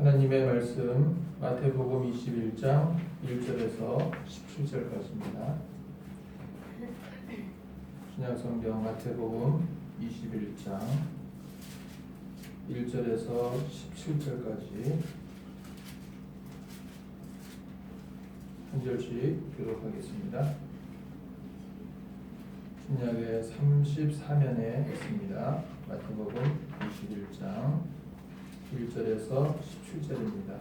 하나님의 말씀 마태복음 21장 1절에서 17절까지입니다. 신약성경 마태복음 21장 1절에서 17절까지 한 절씩 교독하겠습니다. 신약의 34면에 있습니다. 마태복음 21장 1절에서 17절입니다.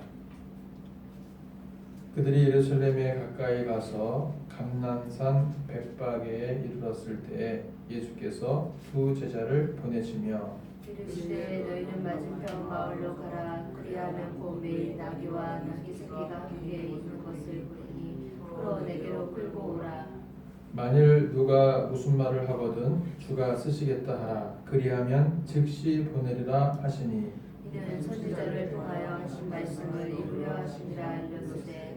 그들이 예루살렘에 가까이 가서 감난산 백박에 이르렀을 때 예수께서 두 제자를 보내시며 이르시되 너희는 맞은편 마을로 가라. 그리하면 곧 매일 나귀와 나귀 새끼가 함께 있는 것을 보리니 풀어 내게로 끌고 오라. 만일 누가 무슨 말을 하거든 주가 쓰시겠다 하라. 그리하면 즉시 보내리라 하시니 이는 선지자를 통하여 하신 말씀을 이루려 하심이라 알려주되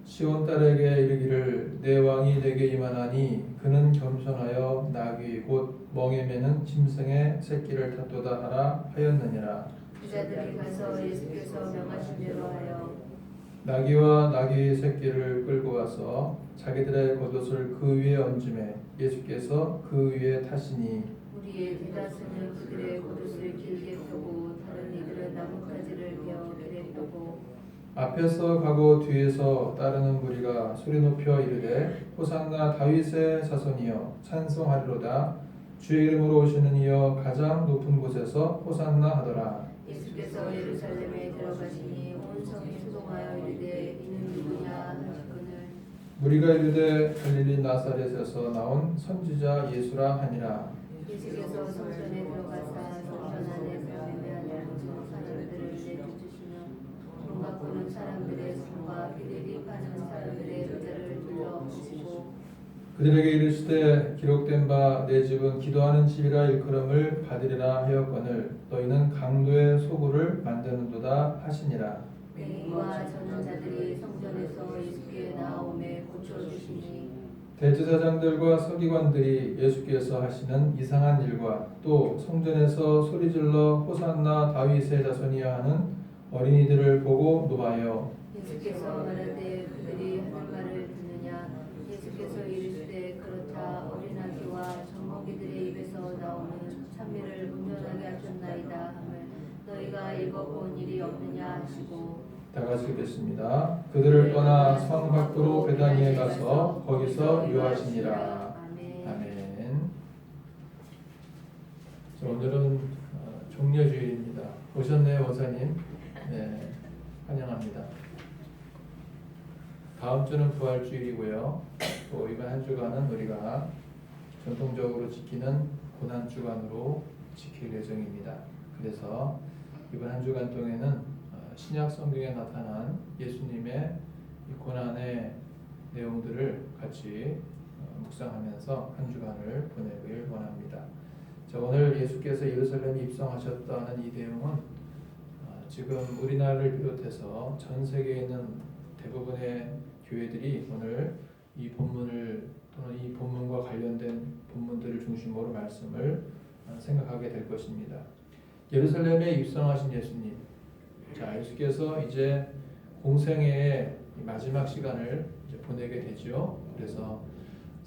시온 딸에게 이르기를 내 왕이 내게 임하나니 그는 겸손하여 나귀 곧 멍에 매는 짐승의 새끼를 탔도다 하라 하였느니라. 제자들이 가서 예수께서 명하신 대로 하여 나귀와 나귀 새끼를 끌고 와서 자기들의 겉옷을 그 위에 얹음에 예수께서 그 위에 타시니 우리의 대다수는 그들의 겉옷을 길게 펴고 다른 이들은 나뭇가지를 베어 길에 펴고 앞에서 가고 뒤에서 따르는 무리가 소리 높여 이르되 호산나 다윗의 자손이여 찬송하리로다. 주의 이름으로 오시는 이여 가장 높은 곳에서 호산나 하더라. 예수께서 예루살렘에 들어가시니 온 성이 소동하여 이르되 이는 누구냐 하시거늘 무리가 이르되 갈릴리 나사렛에서 나온 선지자 예수라 하니라. 예수께서 성전에 들어가사 성전 안에서 매매하는 사람들을 내쫓으시며 돈 바꾸는 사람들의 손과 비둘기 파는 사람들의 의자를 둘러엎으시고 그들에게 이르시되 기록된 바 내 집은 기도하는 집이라 일컬음을 받으리라 하였거늘 너희는 강도의 소굴을 만드는도다 하시니라. 맹인과 저는 자들이 성전에서 예수께 나아오매 고쳐주시니 대제사장들과 서기관들이 예수께서 하시는 이상한 일과 또 성전에서 소리질러 호산나 다윗의 자손이야 하는 어린이들을 보고 노하여 예수께서 말하되 그들이 하는 말을 듣느냐. 예수께서 이르시되 그렇다. 어린아기와 젖먹이들의 입에서 나오는 찬미를 운전하게 하셨나이다 함을 너희가 읽어본 일이 없느냐 하시고 다 같이 읽겠습니다. 그들을 떠나 성 밖으로 베다니에 가서 거기서 유하시니라. 아멘. 아멘. 자, 오늘은 종려주일입니다. 오셨네요, 원사님. 네, 환영합니다. 다음 주는 부활주일이고요. 또 이번 한 주간은 우리가 전통적으로 지키는 고난주간으로 지킬 예정입니다. 그래서 이번 한 주간 동안에는 신약 성경에 나타난 예수님의 이 고난의 내용들을 같이 묵상하면서 한 주간을 보내길 원합니다. 자, 오늘 예수께서 예루살렘에 입성하셨다는 이 내용은 지금 우리나라를 비롯해서 전 세계에 있는 대부분의 교회들이 오늘 이 본문을 또는 이 본문과 관련된 본문들을 중심으로 말씀을 생각하게 될 것입니다. 예루살렘에 입성하신 예수님, 자, 예수께서 이제 공생애의 마지막 시간을 이제 보내게 되죠. 그래서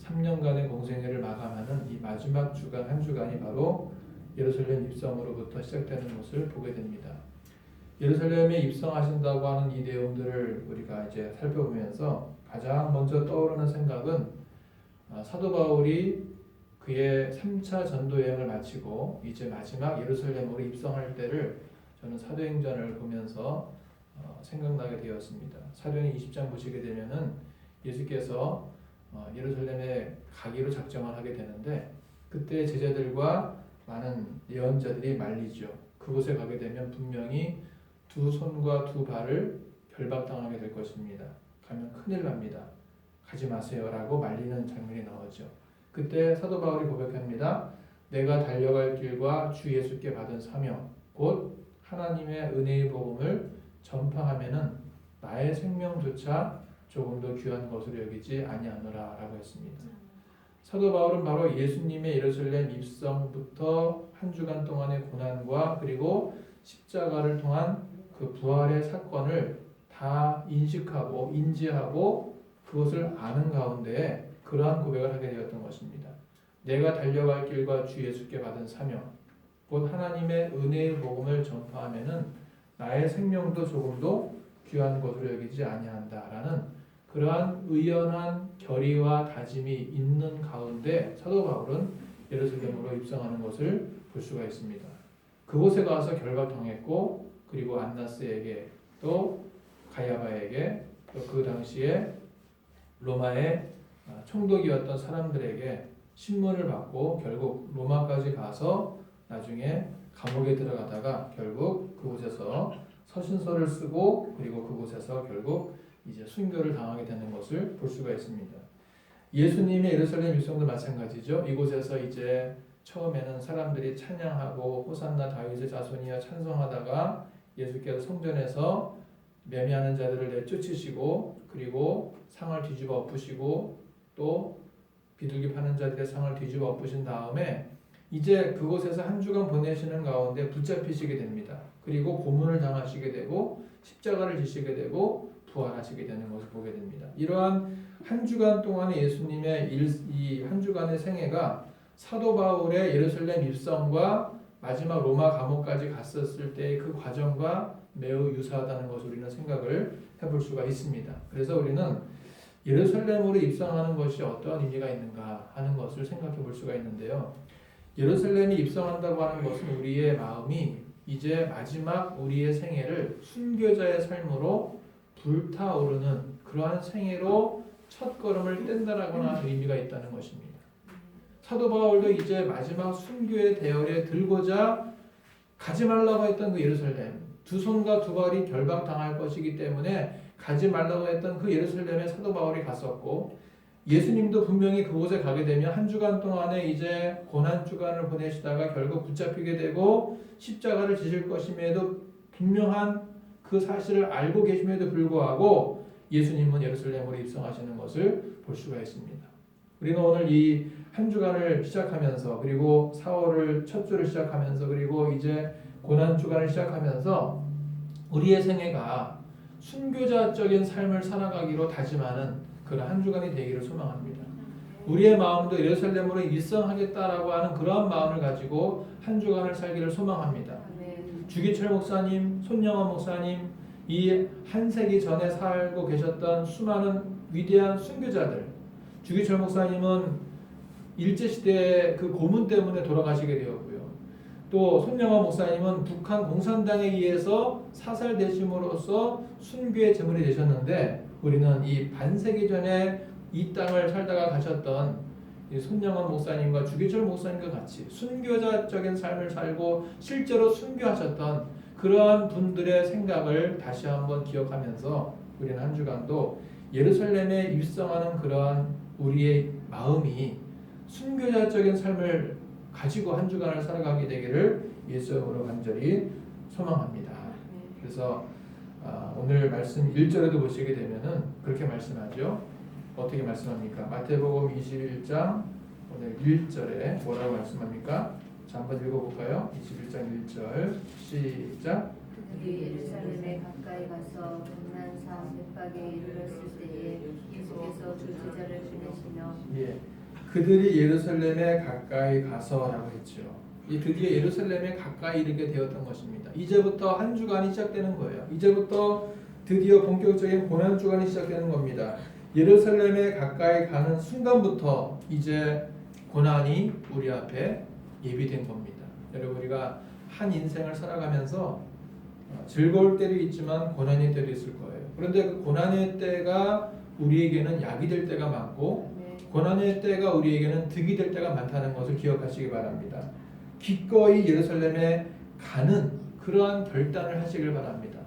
3년간의 공생애를 마감하는 이 마지막 주간 한 주간이 바로 예루살렘 입성으로부터 시작되는 것을 보게 됩니다. 예루살렘에 입성하신다고 하는 이 내용들을 우리가 이제 살펴보면서 가장 먼저 떠오르는 생각은 사도 바울이 그의 3차 전도 여행을 마치고 이제 마지막 예루살렘으로 입성할 때를 저는 사도행전을 보면서 생각나게 되었습니다. 사도행 20장 보시게 되면은 예수께서 예루살렘에 가기로 작정을 하게 되는데 그때 제자들과 많은 예언자들이 말리죠. 그곳에 가게 되면 분명히 두 손과 두 발을 결박당하게 될 것입니다. 가면 큰일 납니다. 가지 마세요라고 말리는 장면이 나오죠. 그때 사도 바울이 고백합니다. 내가 달려갈 길과 주 예수께 받은 사명 곧 하나님의 은혜의 복음을 전파하면은 나의 생명조차 조금 더 귀한 것으로 여기지 아니하노라라고 했습니다. 사도 바울은 바로 예수님의 예루살렘 입성부터 한 주간 동안의 고난과 그리고 십자가를 통한 그 부활의 사건을 다 인식하고 인지하고 그것을 아는 가운데 그러한 고백을 하게 되었던 것입니다. 내가 달려갈 길과 주 예수께 받은 사명, 곧 하나님의 은혜의 복음을 전파하면은 나의 생명도 조금도 귀한 것으로 여기지 아니한다라는 그러한 의연한 결의와 다짐이 있는 가운데 사도 바울은 예루살렘으로 입성하는 것을 볼 수가 있습니다. 그곳에 가서 결박당했고 그리고 안나스에게 또 가야바에게 또 그 당시에 로마의 총독이었던 사람들에게 신문을 받고 결국 로마까지 가서 나중에 감옥에 들어가다가 결국 그곳에서 서신서를 쓰고 그리고 그곳에서 결국 이제 순교를 당하게 되는 것을 볼 수가 있습니다. 예수님의 예루살렘 입성도 마찬가지죠. 이곳에서 이제 처음에는 사람들이 찬양하고 호산나 다윗의 자손이여 찬송하다가 예수께서 성전에서 매매하는 자들을 내쫓으시고 그리고 상을 뒤집어 엎으시고 또 비둘기 파는 자들의 상을 뒤집어 엎으신 다음에 이제 그곳에서 한 주간 보내시는 가운데 붙잡히시게 됩니다. 그리고 고문을 당하시게 되고 십자가를 지시게 되고 부활하시게 되는 것을 보게 됩니다. 이러한 한 주간 동안의 예수님의 이 한 주간의 생애가 사도 바울의 예루살렘 입성과 마지막 로마 감옥까지 갔었을 때의 그 과정과 매우 유사하다는 것을 우리는 생각을 해볼 수가 있습니다. 그래서 우리는 예루살렘으로 입성하는 것이 어떠한 의미가 있는가 하는 것을 생각해 볼 수가 있는데요. 예루살렘이 입성한다고 하는 것은 우리의 마음이 이제 마지막 우리의 생애를 순교자의 삶으로 불타오르는 그러한 생애로 첫 걸음을 뗀다라고 하는 의미가 있다는 것입니다. 사도 바울도 이제 마지막 순교의 대열에 들고자 가지 말라고 했던 그 예루살렘, 두 손과 두 발이 결박당할 것이기 때문에 가지 말라고 했던 그 예루살렘에 사도 바울이 갔었고 예수님도 분명히 그곳에 가게 되면 한 주간 동안에 이제 고난 주간을 보내시다가 결국 붙잡히게 되고 십자가를 지실 것임에도 분명한 그 사실을 알고 계심에도 불구하고 예수님은 예루살렘으로 입성하시는 것을 볼 수가 있습니다. 우리는 오늘 이 한 주간을 시작하면서 그리고 4월을 첫 주를 시작하면서 그리고 이제 고난 주간을 시작하면서 우리의 생애가 순교자적인 삶을 살아가기로 다짐하는 그런 한 주간이 되기를 소망합니다. 우리의 마음도 예루살렘으로 입성하겠다라고 하는 그러한 마음을 가지고 한 주간을 살기를 소망합니다. 주기철 목사님, 손영원 목사님, 이 한 세기 전에 살고 계셨던 수많은 위대한 순교자들, 주기철 목사님은 일제시대의 그 고문 때문에 돌아가시게 되었고요. 또 손영원 목사님은 북한 공산당에 의해서 사살되심으로써 순교의 제물이 되셨는데 우리는 이 반세기 전에 이 땅을 살다가 가셨던 이 손영원 목사님과 주기철 목사님과 같이 순교자적인 삶을 살고 실제로 순교하셨던 그러한 분들의 생각을 다시 한번 기억하면서 우리는 한 주간도 예루살렘에 입성하는 그러한 우리의 마음이 순교자적인 삶을 가지고 한 주간을 살아가게 되기를 예수님으로 간절히 소망합니다. 그래서 오늘 말씀 1절에도 보시게 되면은 그렇게 말씀하죠. 어떻게 말씀합니까? 마태복음 21장 오늘 1절에 뭐라고 말씀합니까? 자, 한번 읽어볼까요? 21장 1절 시작. 그들이 예루살렘에 가까이 가서 동난산 벳박에 이르렀을 때에 예수께서 두 제자를 보내시며 그들이 예루살렘에 가까이 가서라고 했죠. 이 드디어 예루살렘에 가까이 이르게 되었던 것입니다. 이제부터 한 주간이 시작되는 거예요. 이제부터 드디어 본격적인 고난 주간이 시작되는 겁니다. 예루살렘에 가까이 가는 순간부터 이제 고난이 우리 앞에 예비된 겁니다. 여러분 우리가 한 인생을 살아가면서 즐거울 때도 있지만 고난의 때도 있을 거예요. 그런데 그 고난의 때가 우리에게는 약이 될 때가 많고 고난의 때가 우리에게는 득이 될 때가 많다는 것을 기억하시기 바랍니다. 기꺼이 예루살렘에 가는 그러한 결단을 하시길 바랍니다.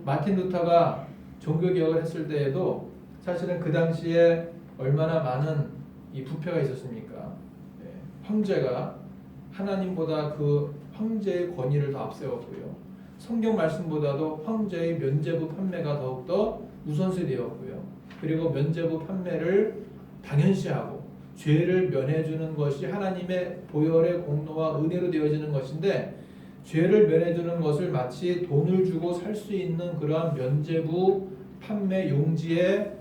마틴 루터가 종교개혁을 했을 때에도 사실은 그 당시에 얼마나 많은 이 부패가 있었습니까? 황제가 하나님보다 그 황제의 권위를 더 앞세웠고요. 성경 말씀보다도 황제의 면죄부 판매가 더욱더 우선시 되었고요. 그리고 면죄부 판매를 당연시하고 죄를 면해주는 것이 하나님의 보혈의 공로와 은혜로 되어지는 것인데 죄를 면해주는 것을 마치 돈을 주고 살 수 있는 그러한 면죄부 판매 용지에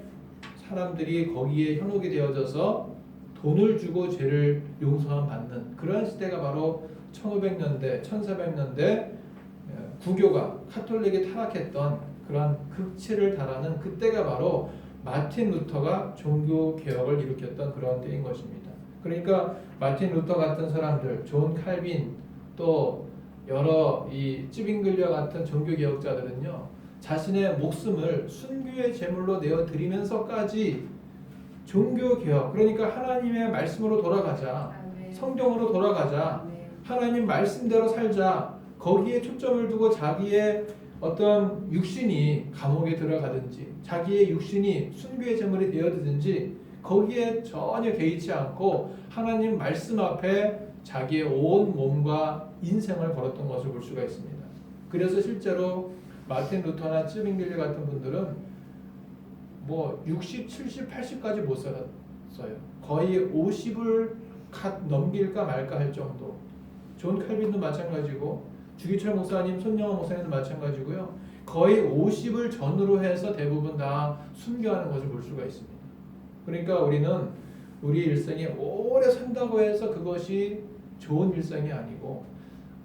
사람들이 거기에 현혹이 되어져서 돈을 주고 죄를 용서함 받는 그러한 시대가 바로 1500년대, 1400년대 구교가 카톨릭이 타락했던 그러한 극치를 달하는 그때가 바로 마틴 루터가 종교 개혁을 일으켰던 그런 때인 것입니다. 그러니까 마틴 루터 같은 사람들, 존 칼빈 또 여러 이 찌빙글려 같은 종교 개혁자들은요 자신의 목숨을 순교의 제물로 내어 드리면서까지 종교 개혁 그러니까 하나님의 말씀으로 돌아가자, 성경으로 돌아가자, 하나님 말씀대로 살자 거기에 초점을 두고 자기의 어떤 육신이 감옥에 들어가든지 자기의 육신이 순교의 제물이 되어든지 거기에 전혀 개의치 않고 하나님 말씀 앞에 자기의 온 몸과 인생을 걸었던 것을 볼 수가 있습니다. 그래서 실제로 마틴 루터나 찌빙길리 같은 분들은 뭐 60, 70, 80까지 못 살았어요. 거의 50을 갓 넘길까 말까 할 정도. 존 칼빈도 마찬가지고 주기철 목사님, 손영원 목사님도 마찬가지고요. 거의 50을 전후로 해서 대부분 다 순교하는 것을 볼 수가 있습니다. 그러니까 우리는 우리 일생이 오래 산다고 해서 그것이 좋은 일생이 아니고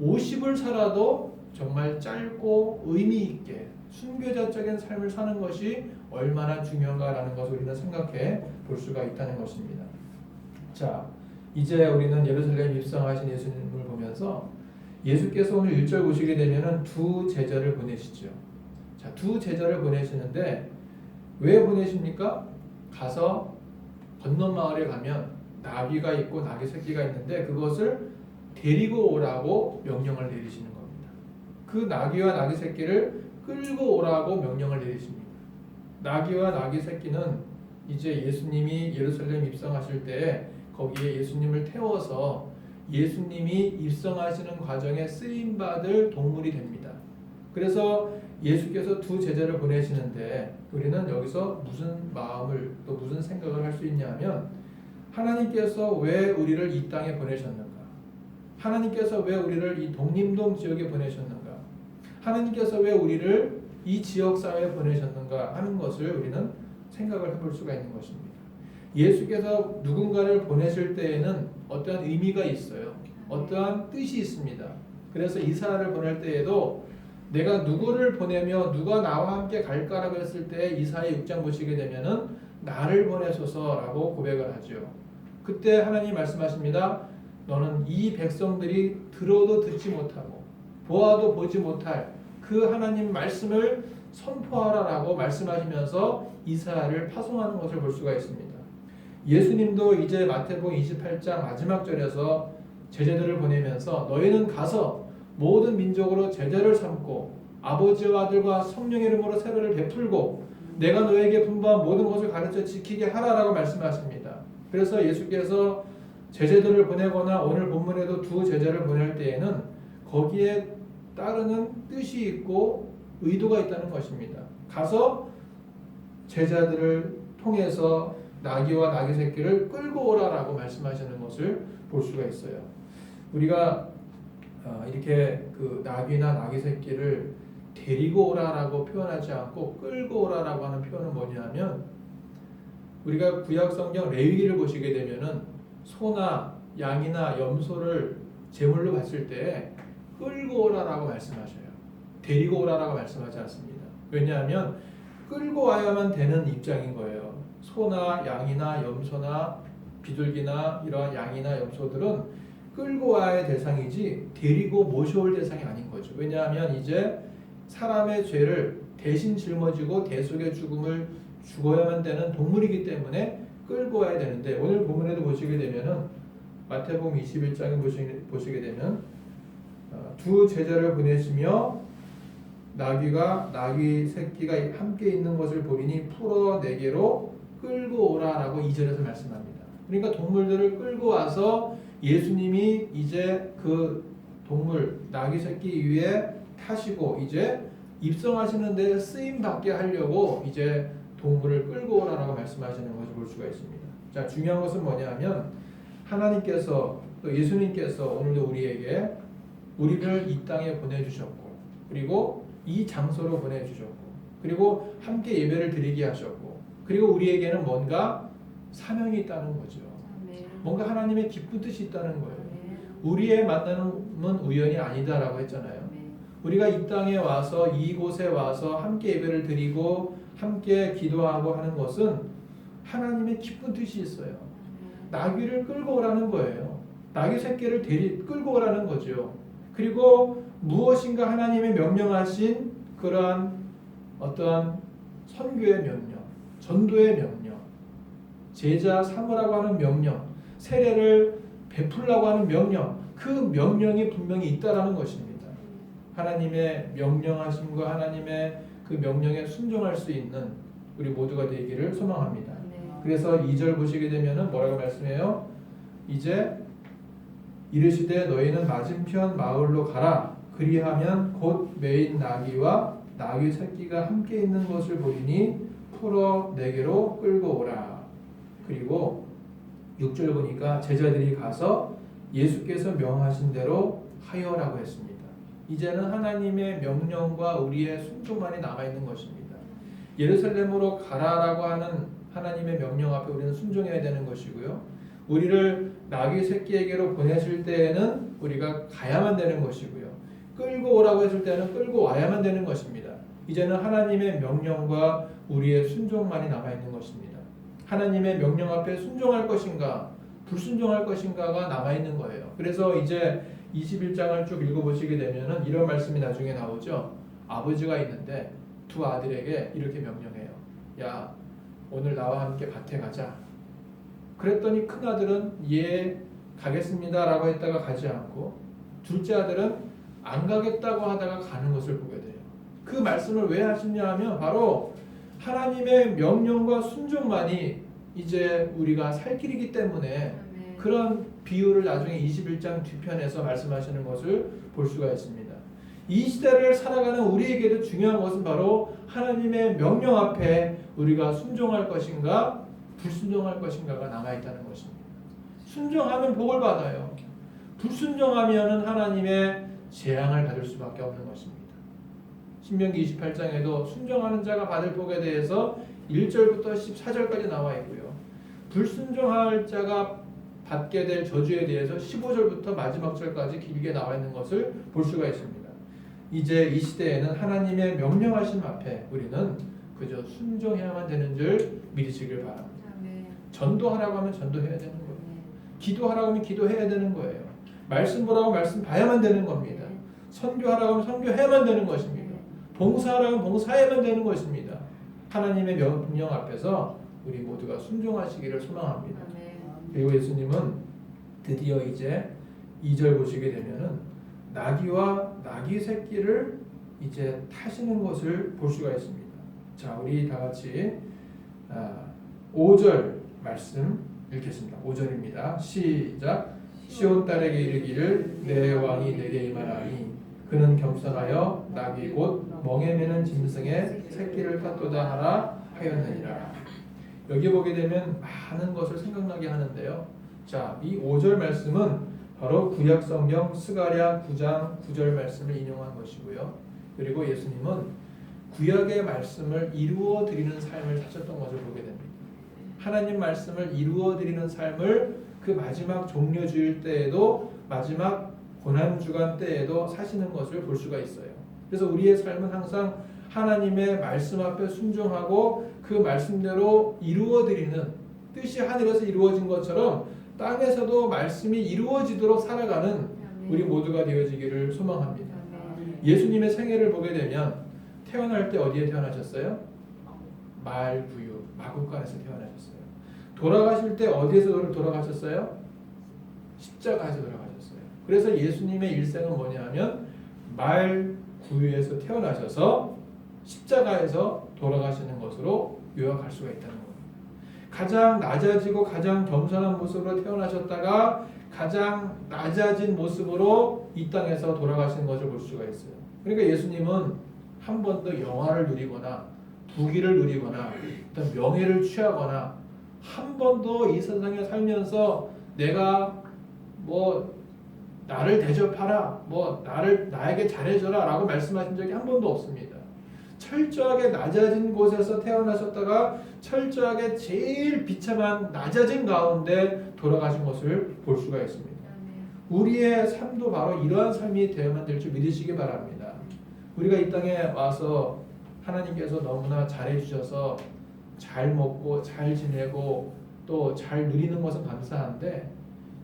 50을 살아도 정말 짧고 의미 있게 순교자적인 삶을 사는 것이 얼마나 중요한가라는 것을 우리는 생각해 볼 수가 있다는 것입니다. 자, 이제 우리는 예루살렘 입성하신 예수님을 보면서 예수께서 오늘 1절 보시게 되면은 두 제자를 보내시죠. 자, 두 제자를 보내시는데 왜 보내십니까? 가서 건너 마을에 가면 나귀가 있고 나귀 새끼가 있는데 그것을 데리고 오라고 명령을 내리시는 겁니다. 그 나귀와 나귀 새끼를 끌고 오라고 명령을 내리십니다. 나귀와 나귀 새끼는 이제 예수님이 예루살렘 입성하실 때 거기에 예수님을 태워서 예수님이 입성하시는 과정에 쓰임받을 동물이 됩니다. 그래서 예수께서 두 제자를 보내시는데 우리는 여기서 무슨 마음을 또 무슨 생각을 할 수 있냐면 하나님께서 왜 우리를 이 땅에 보내셨는가? 하나님께서 왜 우리를 이 독림동 지역에 보내셨는가? 하나님께서 왜 우리를 이 지역사회에 보내셨는가 하는 것을 우리는 생각을 해볼 수가 있는 것입니다. 예수께서 누군가를 보내실 때에는 어떠한 의미가 있어요. 어떠한 뜻이 있습니다. 그래서 이사야를 보낼 때에도 내가 누구를 보내며 누가 나와 함께 갈까라고 했을 때 이사야 6장 보시게 되면은 나를 보내소서라고 고백을 하죠. 그때 하나님 말씀하십니다. 너는 이 백성들이 들어도 듣지 못하고 보아도 보지 못할 그 하나님 말씀을 선포하라라고 말씀하시면서 이사야를 파송하는 것을 볼 수가 있습니다. 예수님도 이제 마태복음 28장 마지막 절에서 제자들을 보내면서 너희는 가서 모든 민족으로 제자를 삼고 아버지와 아들과 성령의 이름으로 세례를 베풀고 내가 너에게 분부한 모든 것을 가르쳐 지키게 하라라고 말씀하십니다. 그래서 예수께서 제자들을 보내거나 오늘 본문에도 두 제자를 보낼 때에는 거기에 따르는 뜻이 있고 의도가 있다는 것입니다. 가서 제자들을 통해서 나귀와 나귀 새끼를 끌고 오라라고 말씀하시는 것을 볼 수가 있어요. 우리가 이렇게 그 나귀나 나귀 새끼를 데리고 오라라고 표현하지 않고 끌고 오라라고 하는 표현은 뭐냐면 우리가 구약 성경 레위기를 보시게 되면은 소나 양이나 염소를 제물로 바칠 때 끌고 오라라고 말씀하셔요. 데리고 오라라고 말씀하지 않습니다. 왜냐하면 끌고 와야만 되는 입장인 거예요. 소나 양이나 염소나 비둘기나 이러한 양이나 염소들은 끌고 와야 대상이지 데리고 모셔올 대상이 아닌 거죠. 왜냐하면 이제 사람의 죄를 대신 짊어지고 대속의 죽음을 죽어야만 되는 동물이기 때문에 끌고 와야 되는데 오늘 본문에도 보시게 되면은 마태복음 21장에 보시게 되면 두 제자를 보내시며 나귀가 나귀 새끼가 함께 있는 것을 보리니 풀어 내게로 끌고 오라라고 2절에서 말씀합니다. 그러니까 동물들을 끌고 와서 예수님이 이제 그 동물 나귀 새끼 위에 타시고 이제 입성하시는 데 쓰임 받게 하려고 이제 동물을 끌고 오라라고 말씀하시는 것을 볼 수가 있습니다. 자, 중요한 것은 뭐냐면 하나님께서 또 예수님께서 오늘도 우리에게 우리를 이 땅에 보내주셨고 그리고 이 장소로 보내주셨고 그리고 함께 예배를 드리게 하셨고 그리고 우리에게는 뭔가 사명이 있다는 거죠. 뭔가 하나님의 기쁜 뜻이 있다는 거예요. 우리의 만남은 우연이 아니다라고 했잖아요. 우리가 이 땅에 와서 이곳에 와서 함께 예배를 드리고 함께 기도하고 하는 것은 하나님의 기쁜 뜻이 있어요. 나귀를 끌고 오라는 거예요. 나귀 새끼를 끌고 오라는 거죠. 그리고 무엇인가 하나님의 명령하신 그러한 어떠한 선교의 명령, 전도의 명령, 제자 삼으라고 하는 명령, 세례를 베풀라고 하는 명령, 그 명령이 분명히 있다라는 것입니다. 하나님의 명령하심과 하나님의 그 명령에 순종할 수 있는 우리 모두가 되기를 소망합니다. 그래서 2절 보시게 되면은 뭐라고 말씀해요? 이제 이르시되 너희는 맞은편 마을로 가라. 그리하면 곧 매인 나귀와 나귀 새끼가 함께 있는 것을 보리니 풀어 내게로 끌고 오라. 그리고 6절 보니까 제자들이 가서 예수께서 명하신 대로 하여라고 했습니다. 이제는 하나님의 명령과 우리의 순종만이 남아있는 것입니다. 예루살렘으로 가라라고 하는 하나님의 명령 앞에 우리는 순종해야 되는 것이고요. 우리를 나귀 새끼에게로 보내실 때에는 우리가 가야만 되는 것이고요. 끌고 오라고 했을 때는 끌고 와야만 되는 것입니다. 이제는 하나님의 명령과 우리의 순종만이 남아있는 것입니다. 하나님의 명령 앞에 순종할 것인가 불순종할 것인가가 남아있는 거예요. 그래서 이제 21장을 쭉 읽어보시게 되면은 이런 말씀이 나중에 나오죠. 아버지가 있는데 두 아들에게 이렇게 명령해요. 야, 오늘 나와 함께 밭에 가자. 그랬더니 큰 아들은 예 가겠습니다 라고 했다가 가지 않고 둘째 아들은 안 가겠다고 하다가 가는 것을 보게 돼요. 그 말씀을 왜 하시냐 하면 바로 하나님의 명령과 순종만이 이제 우리가 살 길이기 때문에 그런 비유를 나중에 21장 뒤편에서 말씀하시는 것을 볼 수가 있습니다. 이 시대를 살아가는 우리에게도 중요한 것은 바로 하나님의 명령 앞에 우리가 순종할 것인가 불순종할 것인가가 남아있다는 것입니다. 순종하면 복을 받아요. 불순종하면 하나님의 재앙을 받을 수밖에 없는 것입니다. 신명기 28장에도 순종하는 자가 받을 복에 대해서 1절부터 14절까지 나와 있고요. 불순종할 자가 받게 될 저주에 대해서 15절부터 마지막 절까지 길게 나와 있는 것을 볼 수가 있습니다. 이제 이 시대에는 하나님의 명령하심 앞에 우리는 그저 순종해야만 되는 줄 믿으시길 바랍니다. 전도하라고 하면 전도해야 되는 거예요. 기도하라고 하면 기도해야 되는 거예요. 말씀 보라고 말씀 봐야만 되는 겁니다. 선교하라고 하면 선교해야만 되는 것입니다. 봉사하라고 하면 봉사해야만 되는 것입니다. 하나님의 명령 앞에서 우리 모두가 순종하시기를 소망합니다. 그리고 예수님은 드디어 이제 2절 보시게 되면은 나귀와 나귀 새끼를 이제 타시는 것을 볼 수가 있습니다. 자, 우리 다 같이 5절 말씀 읽겠습니다. 5절입니다. 시작. 시온 딸에게 이르기를 내 왕이 내게 임하나니 그는 겸손하여 나귀 곧 멍에 매는 짐승의 새끼를 탔도다 하라 하였느니라. 여기 보게 되면 많은 것을 생각나게 하는데요. 자, 이 5절 말씀은 바로 구약 성경 스가랴 9장 9절 말씀을 인용한 것이고요. 그리고 예수님은 구약의 말씀을 이루어 드리는 삶을 사셨던 것을 보게 됩니다. 하나님 말씀을 이루어 드리는 삶을 그 마지막 종려주일 때에도 마지막 고난주간 때에도 사시는 것을 볼 수가 있어요. 그래서 우리의 삶은 항상 하나님의 말씀 앞에 순종하고 그 말씀대로 이루어드리는 뜻이 하늘에서 이루어진 것처럼 땅에서도 말씀이 이루어지도록 살아가는 우리 모두가 되어지기를 소망합니다. 예수님의 생애를 보게 되면 태어날 때 어디에 태어나셨어요? 말부유 마구간에서 태어나셨어요. 돌아가실 때 어디에서 돌아가셨어요? 십자가에서 돌아가셨어요. 그래서 예수님의 일생은 뭐냐 하면 말구유에서 태어나셔서 십자가에서 돌아가시는 것으로 요약할 수가 있다는 겁니다. 가장 낮아지고 가장 겸손한 모습으로 태어나셨다가 가장 낮아진 모습으로 이 땅에서 돌아가시는 것을 볼 수가 있어요. 그러니까 예수님은 한 번도 영화를 누리거나 부귀를 누리거나 어떤 명예를 취하거나 한 번도 이 세상에 살면서 내가 뭐 나를 대접하라, 뭐 나에게 잘해줘라라고 말씀하신 적이 한 번도 없습니다. 철저하게 낮아진 곳에서 태어나셨다가 철저하게 제일 비참한 낮아진 가운데 돌아가신 것을 볼 수가 있습니다. 우리의 삶도 바로 이러한 삶이 되어야만 될 줄 믿으시기 바랍니다. 우리가 이 땅에 와서 하나님께서 너무나 잘해주셔서 잘 먹고 잘 지내고 또 잘 누리는 것은 감사한데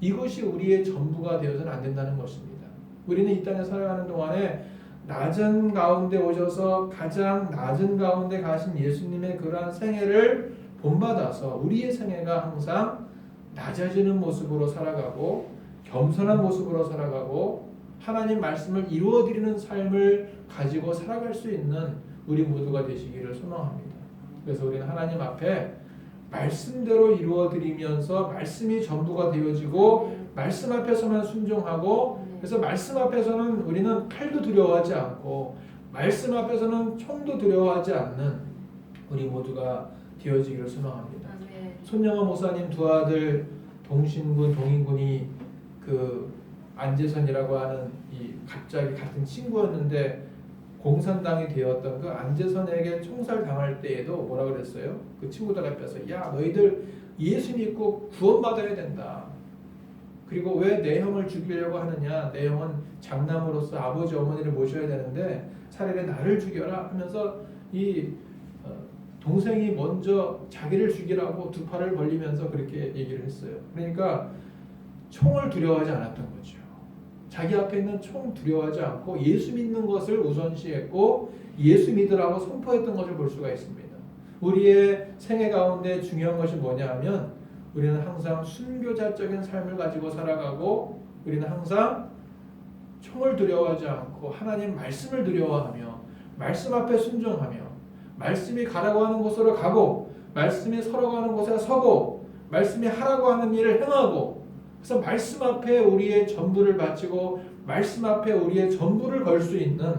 이것이 우리의 전부가 되어서는 안 된다는 것입니다. 우리는 이 땅에 살아가는 동안에 낮은 가운데 오셔서 가장 낮은 가운데 가신 예수님의 그러한 생애를 본받아서 우리의 생애가 항상 낮아지는 모습으로 살아가고 겸손한 모습으로 살아가고 하나님 말씀을 이루어드리는 삶을 가지고 살아갈 수 있는 우리 모두가 되시기를 소망합니다. 그래서 우리는 하나님 앞에 말씀대로 이루어드리면서 말씀이 전부가 되어지고 말씀 앞에서만 순종하고 그래서 말씀 앞에서는 우리는 칼도 두려워하지 않고 말씀 앞에서는 총도 두려워하지 않는 우리 모두가 되어지기를 소망합니다. 손영호 목사님 두 아들 동신군 동인군이 그 안재선이라고 하는 이 갑자기 같은 친구였는데 공산당이 되었던 그 안재선에게 총살 당할 때에도 뭐라 그랬어요? 그 친구들 앞에서 야 너희들 예수 믿고 구원받아야 된다. 그리고 왜 내 형을 죽이려고 하느냐? 내 형은 장남으로서 아버지 어머니를 모셔야 되는데 차라리 나를 죽여라 하면서 이 동생이 먼저 자기를 죽이라고 두 팔을 벌리면서 그렇게 얘기를 했어요. 그러니까 총을 두려워하지 않았던 거죠. 자기 앞에 있는 총 두려워하지 않고 예수 믿는 것을 우선시했고 예수 믿으라고 선포했던 것을 볼 수가 있습니다. 우리의 생애 가운데 중요한 것이 뭐냐 하면 우리는 항상 순교자적인 삶을 가지고 살아가고 우리는 항상 총을 두려워하지 않고 하나님 말씀을 두려워하며 말씀 앞에 순종하며 말씀이 가라고 하는 곳으로 가고 말씀이 서라고 하는 곳에 서고 말씀이 하라고 하는 일을 행하고 그래서 말씀 앞에 우리의 전부를 바치고 말씀 앞에 우리의 전부를 걸 수 있는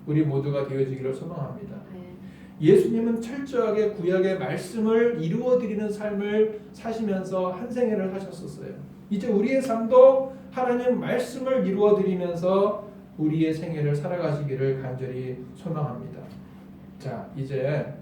우리 모두가 되어지기를 소망합니다. 예수님은 철저하게 구약의 말씀을 이루어드리는 삶을 사시면서 한 생애를 하셨었어요. 이제 우리의 삶도 하나님 말씀을 이루어드리면서 우리의 생애를 살아가시기를 간절히 소망합니다. 자, 이제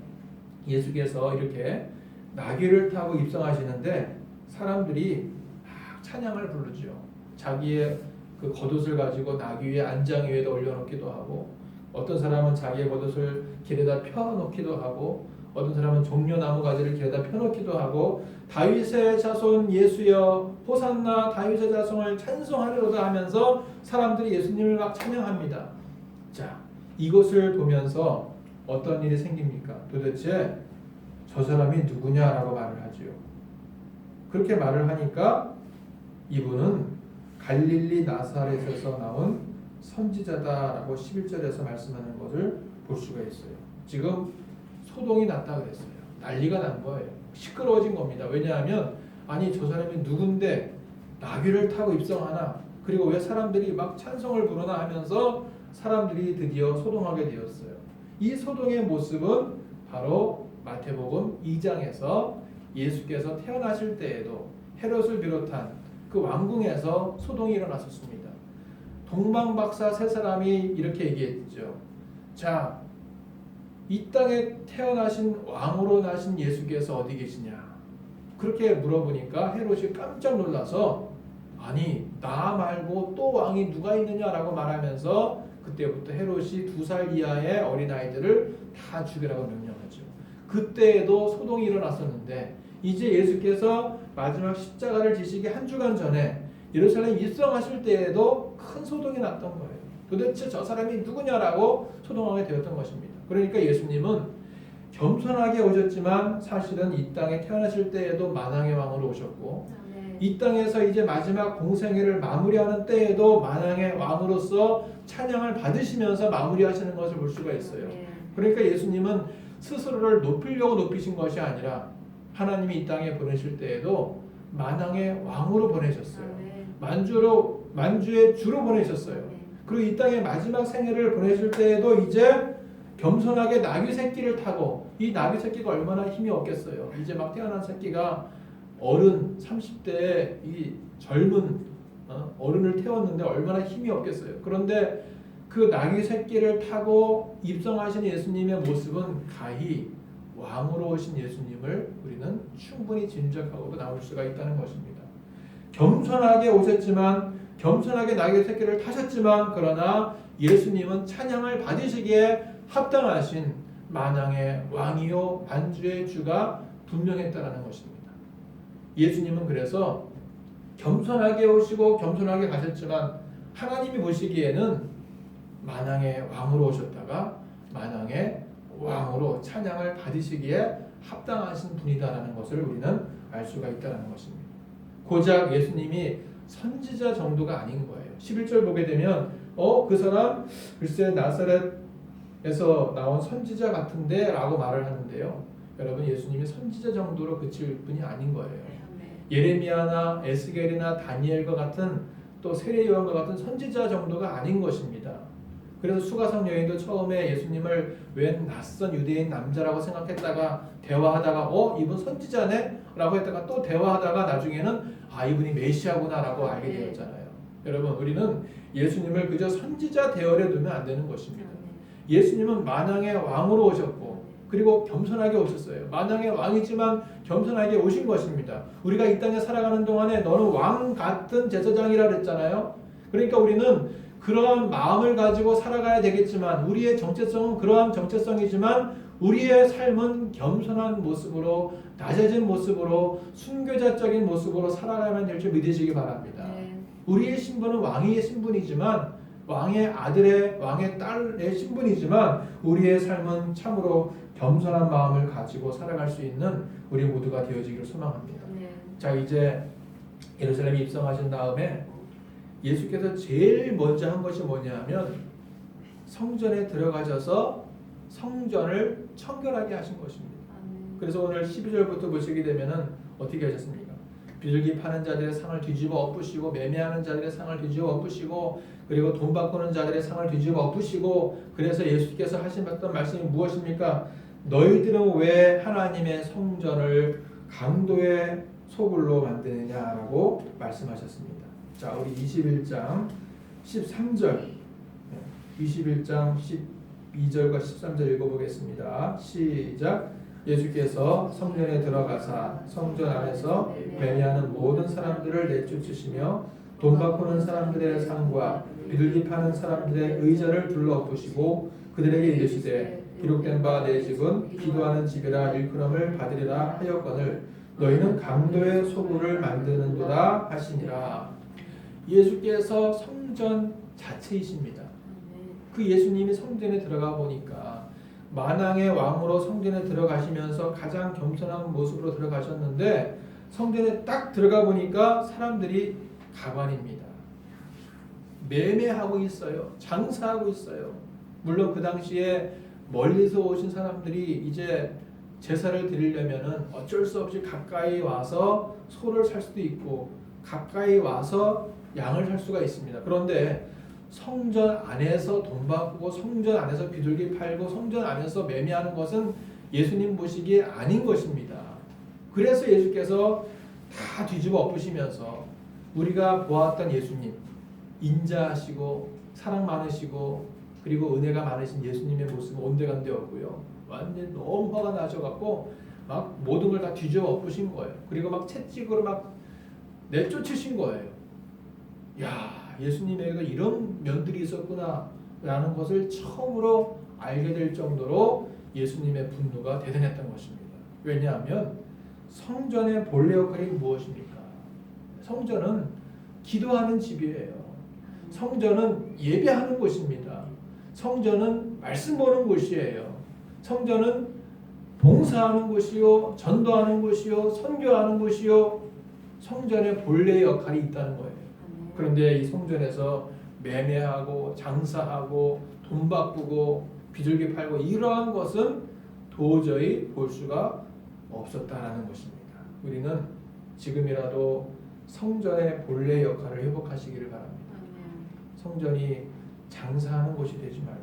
예수께서 이렇게 나귀를 타고 입성하시는데 사람들이 막 찬양을 부르죠. 자기의 그 겉옷을 가지고 나귀 위에 안장 위에다 올려놓기도 하고 어떤 사람은 자기의 겉옷을 길에다 펴놓기도 하고 어떤 사람은 종려나무 가지를 길에다 펴놓기도 하고 다윗의 자손 예수여 호산나 다윗의 자손을 찬송하리로다 하면서 사람들이 예수님을 막 찬양합니다. 자, 이것을 보면서 어떤 일이 생깁니까? 도대체 저 사람이 누구냐라고 말을 하지요. 그렇게 말을 하니까 이분은 갈릴리 나사렛에서 나온 선지자다라고 11절에서 말씀하는 것을 볼 수가 있어요. 지금 소동이 났다 그랬어요. 난리가 난 거예요. 시끄러워진 겁니다. 왜냐하면 아니 저 사람이 누군데 나귀를 타고 입성하나 그리고 왜 사람들이 막 찬송을 부르나 하면서 사람들이 드디어 소동하게 되었어요. 이 소동의 모습은 바로 마태복음 2장에서 예수께서 태어나실 때에도 헤롯을 비롯한 그 왕궁에서 소동이 일어났었습니다. 동방박사 세 사람이 이렇게 얘기했죠. 자, 이 땅에 태어나신 왕으로 나신 예수께서 어디 계시냐? 그렇게 물어보니까 헤롯이 깜짝 놀라서 아니 나 말고 또 왕이 누가 있느냐라고 말하면서 그때부터 헤롯이 2살 이하의 어린아이들을 다 죽이라고 명령하죠. 그때에도 소동이 일어났었는데 이제 예수께서 마지막 십자가를 지시기 한 주간 전에 예루살렘 입성하실 때에도 큰 소동이 났던 거예요. 도대체 저 사람이 누구냐라고 소동하게 되었던 것입니다. 그러니까 예수님은 겸손하게 오셨지만 사실은 이 땅에 태어나실 때에도 만왕의 왕으로 오셨고 이 땅에서 이제 마지막 공생애를 마무리하는 때에도 만왕의 왕으로서 찬양을 받으시면서 마무리하시는 것을 볼 수가 있어요. 그러니까 예수님은 스스로를 높이려고 높이신 것이 아니라 하나님이 이 땅에 보내실 때에도 만왕의 왕으로 보내셨어요. 만주의 주로 보내셨어요. 그리고 이 땅의 마지막 생애를 보내실 때에도 이제 겸손하게 나귀 새끼를 타고 이 나귀 새끼가 얼마나 힘이 없겠어요. 이제 막 태어난 새끼가 어른 30대의 이 젊은 어른을 태웠는데 얼마나 힘이 없겠어요. 그런데 그 나귀 새끼를 타고 입성하신 예수님의 모습은 가히 왕으로 오신 예수님을 우리는 충분히 짐작하고도 나올 수가 있다는 것입니다. 겸손하게 오셨지만, 겸손하게 나귀 새끼를 타셨지만, 그러나 예수님은 찬양을 받으시기에 합당하신 만왕의 왕이요 만주의 주가 분명했다라는 것입니다. 예수님은 그래서 겸손하게 오시고 겸손하게 가셨지만 하나님이 보시기에는 만왕의 왕으로 오셨다가 만왕의 왕으로 찬양을 받으시기에 합당하신 분이다라는 것을 우리는 알 수가 있다는 것입니다. 고작 예수님이 선지자 정도가 아닌 거예요. 11절 보게 되면 그 사람 글쎄 나사렛에서 나온 선지자 같은데 라고 말을 하는데요. 여러분, 예수님이 선지자 정도로 그칠 분이 아닌 거예요. 예레미야나 에스겔이나 다니엘과 같은 또 세례 요한과 같은 선지자 정도가 아닌 것입니다. 그래서 수가성 여인도 처음에 예수님을 웬 낯선 유대인 남자라고 생각했다가 대화하다가 이분 선지자네? 라고 했다가 또 대화하다가 나중에는 이분이 메시아구나 라고 알게 되었잖아요. 여러분, 우리는 예수님을 그저 선지자 대열에 두면 안 되는 것입니다. 예수님은 만왕의 왕으로 오셨고 그리고 겸손하게 오셨어요. 만왕의 왕이지만 겸손하게 오신 것입니다. 우리가 이 땅에 살아가는 동안에 너는 왕 같은 제사장이라 그랬잖아요. 그러니까 우리는 그러한 마음을 가지고 살아가야 되겠지만 우리의 정체성은 그러한 정체성이지만 우리의 삶은 겸손한 모습으로 낮아진 모습으로 순교자적인 모습으로 살아가야만 될 줄 믿으시기 바랍니다. 우리의 신분은 왕의 신분이지만 왕의 아들의 왕의 딸의 신분이지만 우리의 삶은 참으로 겸손한 마음을 가지고 살아갈 수 있는 우리 모두가 되어지기를 소망합니다. 자, 이제 예루살렘에 입성하신 다음에 예수께서 제일 먼저 한 것이 뭐냐면 성전에 들어가셔서 성전을 청결하게 하신 것입니다. 그래서 오늘 12절부터 보시게 되면은 어떻게 하셨습니까? 비둘기 파는 자들의 상을 뒤집어 엎으시고 매매하는 자들의 상을 뒤집어 엎으시고 그리고 돈 바꾸는 자들의 상을 뒤집어 엎으시고 그래서 예수께서 하셨던 말씀이 무엇입니까? 너희들은 왜 하나님의 성전을 강도의 소굴로 만드느냐라고 말씀하셨습니다. 자, 우리 21장 13절 21장 12절과 13절 읽어보겠습니다. 시작. 예수께서 성전에 들어가사 성전 안에서 매매하는 모든 사람들을 내쫓으시며 돈 바꾸는 사람들의 상과 비둘기 파는 사람들의 의자를 둘러엎으시고 그들에게 이르시되 기록된 바 내 집은 기도하는 집이라 일컬음을 받으리라 하였거늘 너희는 강도의 소굴을 만드는도다 하시니라. 예수께서 성전 자체이십니다. 그 예수님이 성전에 들어가 보니까 만왕의 왕으로 성전에 들어가시면서 가장 겸손한 모습으로 들어가셨는데 성전에 딱 들어가 보니까 사람들이 가관입니다. 매매하고 있어요. 장사하고 있어요. 물론 그 당시에 멀리서 오신 사람들이 이제 제사를 드리려면은 어쩔 수 없이 가까이 와서 소를 살 수도 있고 가까이 와서 양을 살 수가 있습니다. 그런데 성전 안에서 돈 바꾸고 성전 안에서 비둘기 팔고 성전 안에서 매매하는 것은 예수님 보시기에 아닌 것입니다. 그래서 예수께서 다 뒤집어 엎으시면서 우리가 보았던 예수님, 인자하시고 사랑 많으시고 그리고 은혜가 많으신 예수님의 모습은 온데간데 없고요. 완전 너무 화가 나셔갖고 막 모든 걸 다 뒤집어 엎으신 거예요. 그리고 막 채찍으로 막 내쫓으신 거예요. 야, 예수님에게 이런 면들이 있었구나 라는 것을 처음으로 알게 될 정도로 예수님의 분노가 대단했던 것입니다. 왜냐하면 성전의 본래 역할이 무엇입니까? 성전은 기도하는 집이에요. 성전은 예배하는 곳입니다. 성전은 말씀 보는 곳이에요. 성전은 봉사하는 곳이요, 전도하는 곳이요, 선교하는 곳이요. 성전의 본래 역할이 있다는 거예요. 그런데 이 성전에서 매매하고 장사하고 돈 바꾸고 비둘기 팔고 이러한 것은 도저히 볼 수가 없었다라는 것입니다. 우리는 지금이라도 성전의 본래 역할을 회복하시기를 바랍니다. 성전이 장사하는 곳이 되지 말고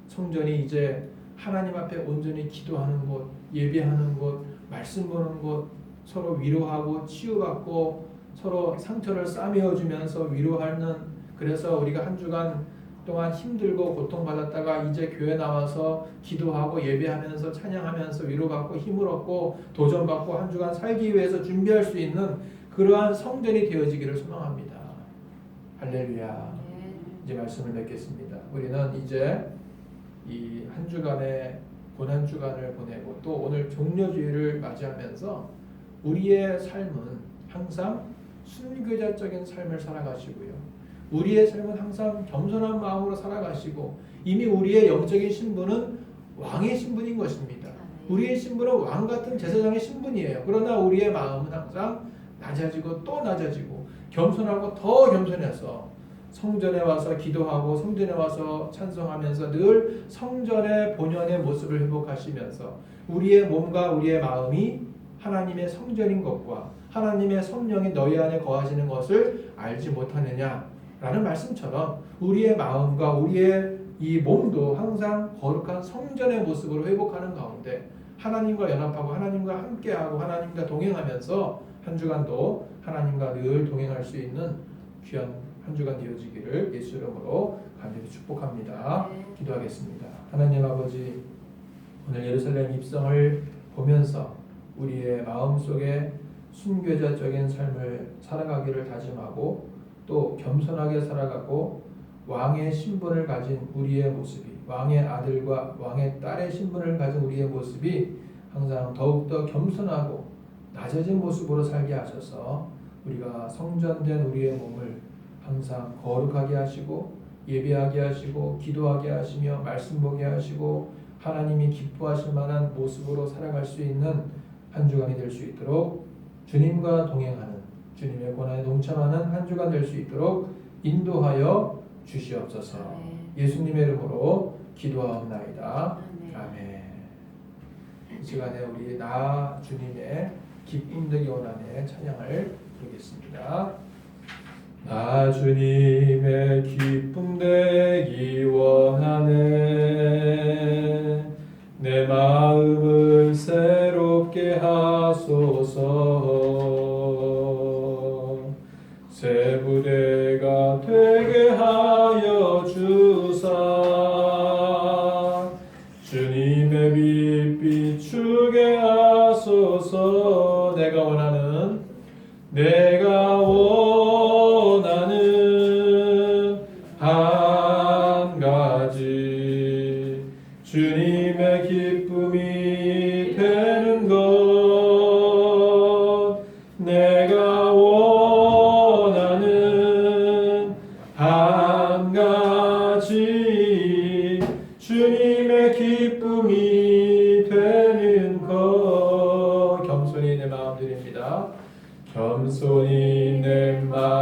성전이 이제 하나님 앞에 온전히 기도하는 곳, 예배하는 곳, 말씀 보는 곳, 서로 위로하고 치유받고 서로 상처를 싸매어 주면서 위로하는, 그래서 우리가 한 주간 동안 힘들고 고통받았다가 이제 교회 나와서 기도하고 예배하면서 찬양하면서 위로받고 힘을 얻고 도전받고 한 주간 살기 위해서 준비할 수 있는 그러한 성전이 되어지기를 소망합니다. 할렐루야. 이제 말씀을 맺겠습니다. 우리는 이제 이 한 주간의 고난 주간을 보내고 또 오늘 종려주일을 맞이하면서 우리의 삶은 항상 순교자적인 삶을 살아가시고요. 우리의 삶은 항상 겸손한 마음으로 살아가시고 이미 우리의 영적인 신분은 왕의 신분인 것입니다. 우리의 신분은 왕 같은 제사장의 신분이에요. 그러나 우리의 마음은 항상 낮아지고 또 낮아지고 겸손하고 더 겸손해서 성전에 와서 기도하고 성전에 와서 찬송하면서 늘 성전의 본연의 모습을 회복하시면서 우리의 몸과 우리의 마음이 하나님의 성전인 것과 하나님의 성령이 너희 안에 거하시는 것을 알지 못하느냐라는 말씀처럼 우리의 마음과 우리의 이 몸도 항상 거룩한 성전의 모습으로 회복하는 가운데 하나님과 연합하고 하나님과 함께하고 하나님과 동행하면서 한 주간도 하나님과 늘 동행할 수 있는 귀한 한 주간 되어지기를 예수 이름으로 간절히 축복합니다. 기도하겠습니다. 하나님 아버지, 오늘 예루살렘 입성을 보면서 우리의 마음속에 순교자적인 삶을 살아가기를 다짐하고 또 겸손하게 살아가고 왕의 신분을 가진 우리의 모습이, 왕의 아들과 왕의 딸의 신분을 가진 우리의 모습이 항상 더욱더 겸손하고 낮아진 모습으로 살게 하셔서 우리가 성전된 우리의 몸을 항상 거룩하게 하시고 예배하게 하시고 기도하게 하시며 말씀 보게 하시고 하나님이 기뻐하실 만한 모습으로 살아갈 수 있는 한 주간이 될 수 있도록 주님과 동행하는, 주님의 고난에 동참하는 한 주간 될 수 있도록 인도하여 주시옵소서. 예수님의 이름으로 기도하옵나이다. 아멘. 이 시간에 우리 나 주님의 기쁨 되기 원하는 찬양을 부르겠습니다. 나 주님의 기쁨 되기 원하네. 내 마음을 새롭게 하소서. 새 부대가 되게 하여 주사. 주님의 빛 비추게 하소서. 내가 원하는 한 가지 주님의 기쁨이 되는 것. 내가 원하는 한 가지 주님의 기쁨이 되는 것. 겸손히 내 마음 드립니다. 겸손히 내 마음